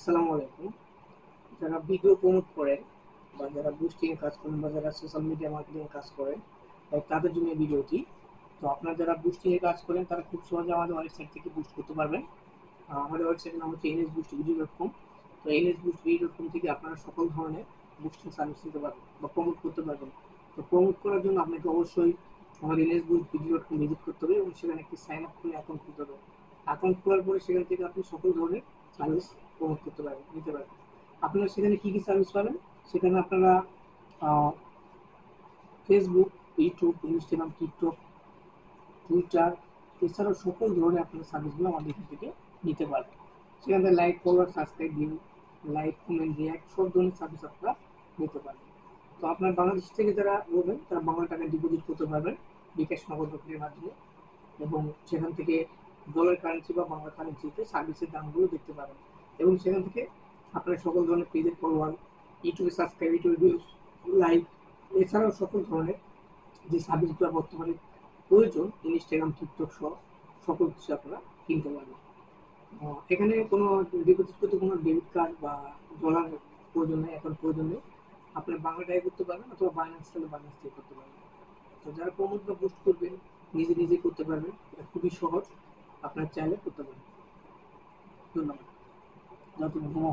আসসালামু আলাইকুম। যারা ভিডিও প্রমোট করেন বা যারা বুস্টিং এ কাজ করেন বা যারা সোশ্যাল মিডিয়া মার্কেটিং এ কাজ করেন, তাদের জন্য এই ভিডিওটি। তো আপনারা যারা বুস্টিং এ কাজ করেন তারা খুব সহজে আমাদের ওয়েবসাইট থেকে বুস্ট করতে পারবেন। আমাদের ওয়েবসাইটের নাম হচ্ছে nsboostvideo.com। তো nsboostvideo.com থেকে আপনারা সকল ধরনের বুস্টিং সার্ভিস নিতে পারবেন বা প্রমোট করতে পারবেন। তো প্রমোট করার জন্য আপনাকে অবশ্যই আমাদের nsboostvideo.com ভিজিট করতে হবে এবং সেখানে একটি সাইন আপ করে অ্যাকাউন্ট খুলতে হবে। অ্যাকাউন্ট খোলার পরে সেখান থেকে আপনি সকল ধরনের সার্ভিস প্রমোট করতে পারবেন, নিতে পারবেন। আপনারা সেখানে কি কি সার্ভিস পাবেন? সেখানে আপনারা Facebook, YouTube, Instagram, TikTok, Twitter এছাড়াও সকল ধরনের আপনার সার্ভিসগুলো আমাদের এখান থেকে নিতে পারবেন। সেখান থেকে like, follower, subscribe, view, like, comment, react সব ধরনের সার্ভিস আপনারা নিতে পারবেন। তো আপনার বাংলাদেশ থেকে যারা বলবেন তারা বাংলা টাকা ডিপোজিট করতে পারবেন বিকাশ নগদ দক্ষিণের মাধ্যমে, এবং সেখান থেকে ডলার কারেন্সি বা বাংলা কারেন্সিতে সার্ভিসের দামগুলো দেখতে পাবেন। এবং সেখান থেকে আপনার সকল ধরনের পেজের ফলোয়ার, ইউটিউবে সাবস্ক্রাইব, ইউটিউবে ভিউজ, লাইক এছাড়াও সকল ধরনের যে সার্ভিসগুলো বর্তমানে প্রয়োজন ইনস্টাগ্রাম, টিকটক সহ সকল কিছু আপনারা কিনতে পারবেন। এখানে কোনো ডিপোজিট করতে কোনো ডেবিট কার্ড বা ডলার প্রয়োজন নেই, এখন প্রয়োজন নেই। আপনার বাংলা টাকা করতে পারবেন অথবা বাইন্যান্স থেকে বাইন্যান্স থেকে করতে পারবেন। তো যারা প্রমোট বা বুস্ট করবেন নিজে নিজে করতে পারবেন, এটা খুবই সহজ, আপনার চাইলে করতে পারবেন। ধন্যবাদ। যতক্ষণ